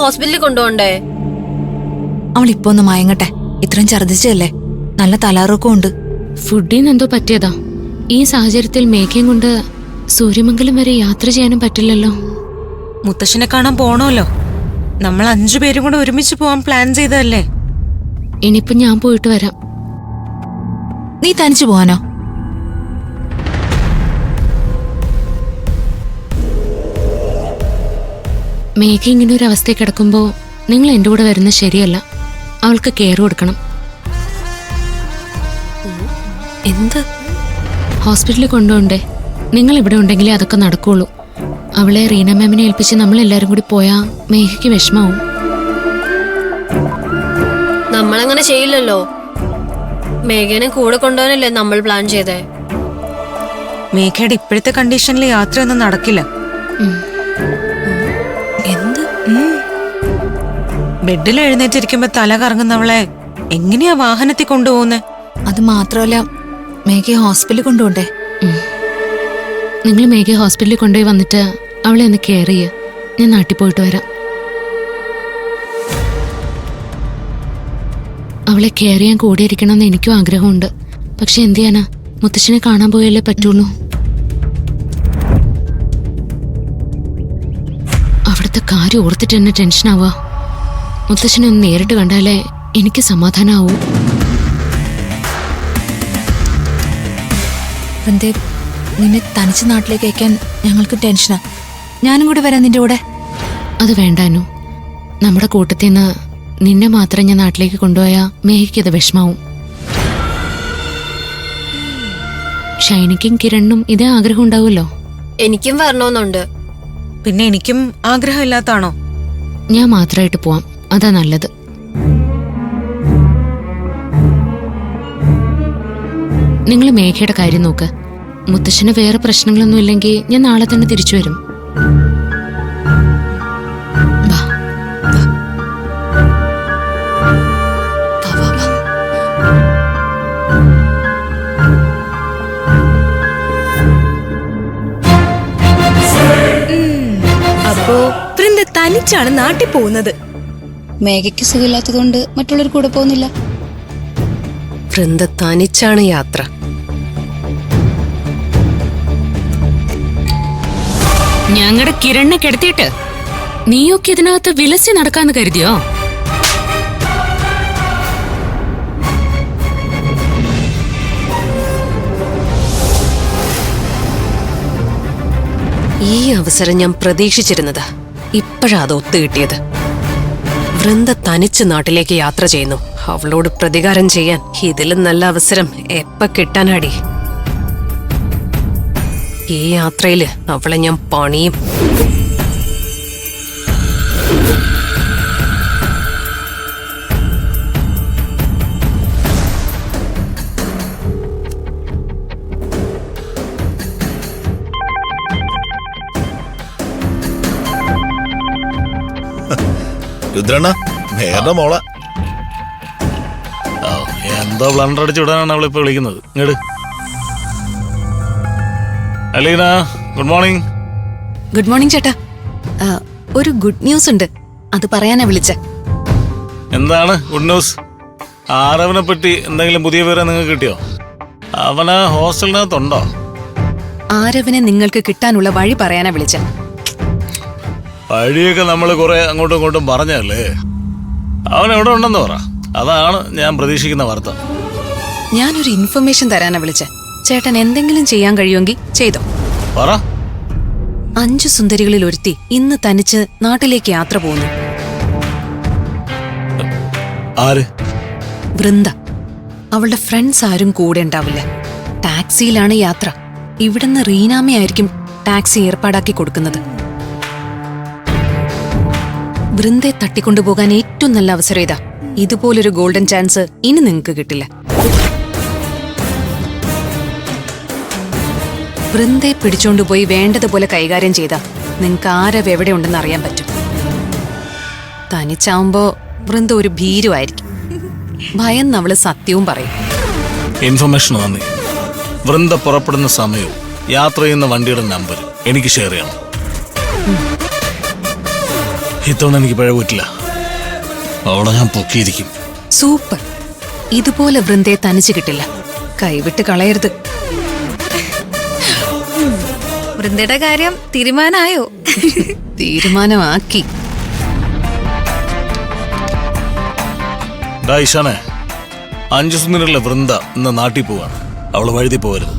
ഹോസ്പിറ്റലിൽ കൊണ്ടുപോണ്ടേ? അവൾ ഇപ്പൊ ഒന്ന് മയങ്ങട്ടെ. ഇത്രയും ഛർദിച്ചല്ലേ, നല്ല തലാറൊക്കെ ഉണ്ട്. ഫുഡിന് എന്തോ പറ്റിയതാ. ഈ സാഹചര്യത്തിൽ മേഘയും കൊണ്ട് സൂര്യമംഗലം വരെ യാത്ര ചെയ്യാനും പറ്റില്ലല്ലോ. മുത്തശ്ശനെ കാണാൻ പോണല്ലോ. നമ്മൾ 5 പേരും കൂടെ ഒരുമിച്ച് പോവാൻ പ്ലാൻ ചെയ്തതല്ലേ. ഇനിയിപ്പൊ ഞാൻ പോയിട്ട് വരാം. നീ തനിച്ചു പോവാനോ? മേഘ ഇങ്ങനെ ഒരു അവസ്ഥയിൽ കിടക്കുമ്പോ നിങ്ങൾ എന്റെ കൂടെ വരുന്നത് ശരിയല്ല. അവൾക്ക് കെയർ കൊടുക്കണം. എന്ത്? ഹോസ്പിറ്റലിൽ കൊണ്ടുപോണ്ടേ? നിങ്ങൾ ഇവിടെ ഉണ്ടെങ്കിലേ അതൊക്കെ നടക്കുള്ളൂ. അവളെ റീന മാമിനെ ഏൽപ്പിച്ച് നമ്മൾ എല്ലാരും കൂടി പോയാ മേഘയ്ക്ക് വിഷമാവും. നമ്മളങ്ങനെ ചെയ്യില്ലല്ലോ. മേഘനെ കൂടെ കൊണ്ടുപോകാനല്ലേ നമ്മൾ പ്ലാൻ ചെയ്തേ. മേഘയുടെ ഇപ്പോഴത്തെ കണ്ടീഷനിൽ യാത്രയൊന്നും നടക്കില്ല. എന്ത്? ബെഡിൽ എഴുന്നേറ്റിരിക്കുമ്പോ തല കറങ്ങുന്നവളെ എങ്ങനെയാ വാഹനത്തിൽ കൊണ്ടുപോകുന്നേ? അത് മാത്രമല്ല, മേഘയെ ഹോസ്പിറ്റലിൽ കൊണ്ടുപോണ്ടേ? നിങ്ങൾ മേഘയെ ഹോസ്പിറ്റലിൽ കൊണ്ടുപോയി വന്നിട്ട് അവളെ ഒന്ന് കെയർ ചെയ്യുക. ഞാൻ നാട്ടിൽ പോയിട്ട് വരാം. അവളെ കെയർ ചെയ്യാൻ കൂടിയിരിക്കണമെന്ന് എനിക്കും ആഗ്രഹമുണ്ട്. പക്ഷെ എന്ത് ചെയ്യാനാ, മുത്തശ്ശനെ കാണാൻ പോയല്ലേ പറ്റുള്ളൂ. അവിടുത്തെ കാര്യം ഓർത്തിട്ട് എന്നെ ടെൻഷനാവുക. മുത്തശ്ശനെ ഒന്ന് നേരിട്ട് കണ്ടാലേ എനിക്ക് സമാധാനമാവൂ. വൃന്ദേ, നിന്നെ തനിച്ച് നാട്ടിലേക്ക് അയക്കാൻ ഞങ്ങൾക്ക് ടെൻഷനാ. ഞാനും കൂടി വരാം നിന്റെ കൂടെ. അത് വേണ്ടാനു. നമ്മുടെ കൂട്ടത്തിൽ നിന്ന് നിന്നെ മാത്രം ഞാൻ നാട്ടിലേക്ക് കൊണ്ടുപോയാൽ മേഘയ്ക്ക് അത് വിഷമാവും. ഷൈനിക്കും കിരണിനും ഇതേ ആഗ്രഹം ഉണ്ടാവുമല്ലോ. എനിക്കും വരണമെന്നുണ്ട്. പിന്നെ എനിക്കും ആഗ്രഹമില്ലാത്താണോ? ഞാൻ മാത്രമായിട്ട് പോവാം, അതാ നല്ലത്. നിങ്ങൾ മേഘയുടെ കാര്യം നോക്ക്. മുത്തശ്ശന് വേറെ പ്രശ്നങ്ങളൊന്നും ഇല്ലെങ്കിൽ ഞാൻ നാളെ തന്നെ തിരിച്ചു വരും. അപ്പോ വൃന്ദ തനിച്ചാണ് നാട്ടിൽ പോകുന്നത്. മേഘയ്ക്ക് സുഖമില്ലാത്തതുകൊണ്ട് മറ്റുള്ളവർ കൂടെ പോകുന്നില്ല. വൃന്ദ തനിച്ചാണ് യാത്ര. ഞങ്ങളുടെ കിരണിനെ കിടത്തിയിട്ട് നീയൊക്കെ ഇതിനകത്ത് വിലസി നടക്കാന്ന് കരുതിയോ? ഈ അവസരം ഞാൻ പ്രതീക്ഷിച്ചിരുന്നത്. ഇപ്പോഴാ അത് ഒത്തുകിട്ടിയത്. വൃന്ദ തനിച്ച് നാട്ടിലേക്ക് യാത്ര ചെയ്യുന്നു. അവളോട് പ്രതികാരം ചെയ്യാൻ ഇതിലും നല്ല അവസരം എപ്പ കിട്ടാനാടി? ഈ യാത്രയില് അവളെ ഞാൻ പണിയും. രുദ്രണ്ണ, മേഘന്റെ മോളെ എന്തോ ബ്ലണ്ടർ അടിച്ചു വിടാനാണ് അവളിപ്പോ വിളിക്കുന്നത്. ഇങ്ങോട്ട് Aleena, good morning. Good morning ചേട്ടാ. ഒരു ഗുഡ് ന്യൂസ് ഉണ്ട്, അത് പറയാനാ വിളിച്ച. എന്താണ് ഗുഡ് ന്യൂസ്? ആരവനെ പറ്റി എന്തെങ്കിലും പുതിയ വിവരം നിങ്ങൾക്ക് കിട്ടിയോ? അവന് ഹോസ്റ്റലിനകത്തുണ്ടോ? ആരവനെ നിങ്ങൾക്ക് കിട്ടാനുള്ള വഴി പറയാനാ വിളിച്ച. വഴിയൊക്കെ നമ്മൾ കുറെ അങ്ങോട്ടും ഇങ്ങോട്ടും പറഞ്ഞല്ലേ. അവൻ എവിടെ ഉണ്ടെന്ന് പറ, അതാണ് ഞാൻ പ്രതീക്ഷിക്കുന്ന വാർത്ത. ഞാനൊരു ഇൻഫർമേഷൻ തരാനാ വിളിച്ച. ചേട്ടൻ എന്തെങ്കിലും ചെയ്യാൻ കഴിയുമെങ്കിൽ ചെയ്തോ. പറ. 5 സുന്ദരികളിൽ ഒരുത്തി ഇന്ന് തനിച്ച് നാട്ടിലേക്ക് യാത്ര പോകുന്നു. ആര്? വൃന്ദ. അവളുടെ ഫ്രണ്ട്സ് ആരും കൂടെ ഉണ്ടാവില്ല. ടാക്സിയിലാണ് യാത്ര. ഇവിടുന്ന് റീനാമയായിരിക്കും ടാക്സി ഏർപ്പാടാക്കി കൊടുക്കുന്നത്. വൃന്ദയെ തട്ടിക്കൊണ്ടുപോകാൻ ഏറ്റവും നല്ല അവസരം ഇതാ. ഇതുപോലൊരു ഗോൾഡൻ ചാൻസ് ഇനി നിങ്ങൾക്ക് കിട്ടില്ല. വൃന്ദയെ പിടിച്ചോണ്ടുപോയി വേണ്ടതുപോലെ കൈകാര്യം ചെയ്താ നിങ്ങൾക്ക് ആരവ് എവിടെ ഉണ്ടെന്ന് അറിയാൻ പറ്റും. തനിച്ചാവുമ്പോ വൃന്ദ ഒരു ഭീരുവായിരിക്കും. ഭയന്ന് അവള് സത്യവും പറയും. ഇൻഫർമേഷൻ നന്ദി. വൃന്ദ പുറപ്പെടുന്ന സമയവും യാത്ര ചെയ്യുന്ന വണ്ടിയുടെ നമ്പർ എനിക്ക് ഷെയർ ചെയ്യണം. ഇത്തവണ എനിക്ക് പിഴ പറ്റില്ല. അവളെ ഞാൻ പൊക്കിയിരിക്കും. സൂപ്പർ. ഇതുപോലെ വൃന്ദയെ തനിച്ച് കിട്ടില്ല. കൈവിട്ട് കളയരുത്. വൃന്ദയുടെ കാര്യം തീരുമാനമായോ? തീരുമാനമാക്കി. ഈശാനെ, 5 സുന്ദരല്ല വൃന്ദ ഇന്ന് നാട്ടിൽ പോവാണ്. അവള് വഴുതി പോകരുത്.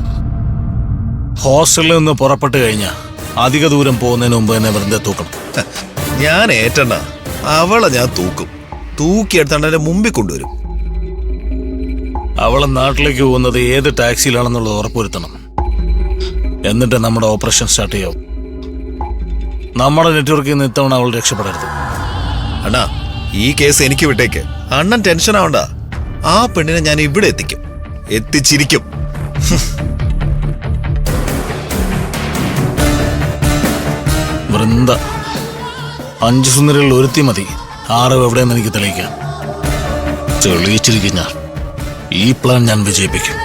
ഹോസ്റ്റലിൽ നിന്ന് പുറപ്പെട്ട് കഴിഞ്ഞാൽ അധിക ദൂരം പോകുന്നതിന് മുമ്പ് തന്നെ വൃന്ദ തൂക്കണം. ഞാൻ ഏറ്റണ്ട, അവളെ ഞാൻ തൂക്കും. തൂക്കിയെടുത്താണ്ട് എന്റെ മുമ്പിൽ കൊണ്ടുവരും. അവളെ നാട്ടിലേക്ക് പോകുന്നത് ഏത് ടാക്സിയിലാണെന്നുള്ളത് ഉറപ്പുവരുത്തണം. എന്നിട്ട് നമ്മുടെ ഓപ്പറേഷൻ സ്റ്റാർട്ട് ചെയ്യാവും. നമ്മുടെ നെറ്റ്വർക്കിൽ നിന്ന് ഇത്തവണ അവൾ രക്ഷപ്പെടരുത്. അണ്ണാ, ഈ കേസ് എനിക്ക് വിട്ടേക്ക്. അണ്ണൻ ടെൻഷൻ ആവണ്ട. ആ പെണ്ണിനെ ഞാൻ ഇവിടെ എത്തിക്കും, എത്തിച്ചിരിക്കും. വൃന്ദ 5 സുന്ദരികളിൽ ഒരുത്തി മതി. 6 എവിടെയെന്ന് എനിക്ക് തെളിയിക്കാം. തെളിയിച്ചിരിക്കും ഞാൻ. ഈ പ്ലാൻ ഞാൻ വിജയിപ്പിക്കും.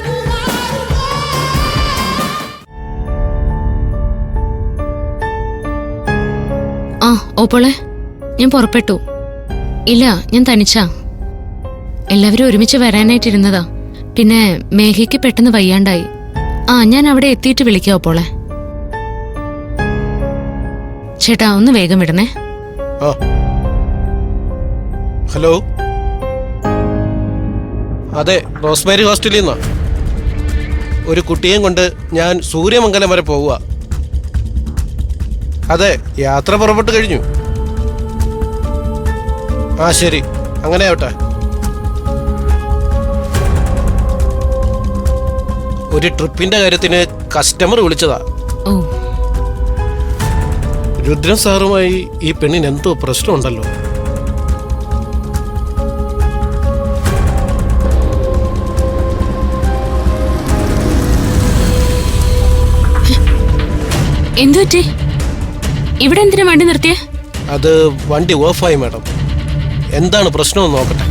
ആ ഓപ്പോളെ, ഞാൻ പുറപ്പെട്ടു. ഇല്ല, ഞാൻ തനിച്ചാ. എല്ലാവരും ഒരുമിച്ച് വരാനായിട്ടിരുന്നതാ. പിന്നെ മേഘയ്ക്ക് പെട്ടെന്ന് വയ്യാണ്ടായി. ഞാൻ അവിടെ എത്തിയിട്ട് വിളിക്കാം ഓപ്പോളെ. ചേട്ടാ, ഒന്ന് വേഗം വിടണേ. ഹലോ, അതെ, റോസ്മേരി ഹോസ്റ്റലിൽ നിന്നാ. ഒരു കുട്ടിയെയും കൊണ്ട് ഞാൻ സൂര്യമംഗലം വരെ പോവുക. അതെ, യാത്ര പുറപ്പെട്ട് കഴിഞ്ഞു. ശരി, അങ്ങനെ ആവട്ടെ. ഒരു ട്രിപ്പിന്റെ കാര്യത്തിന് കസ്റ്റമർ വിളിച്ചതാ. ഓ, രുദ്രൻ സാറുമായി ഈ പെണ്ണിന് എന്തോ പ്രശ്നമുണ്ടല്ലോ. എന്തു പറ്റി? ഇവിടെ എന്തിനാ വണ്ടി നിർത്തിയേ? അത് വണ്ടി ഓഫായി മാഡം. എന്താണ് പ്രശ്നമെന്ന് നോക്കട്ടെ.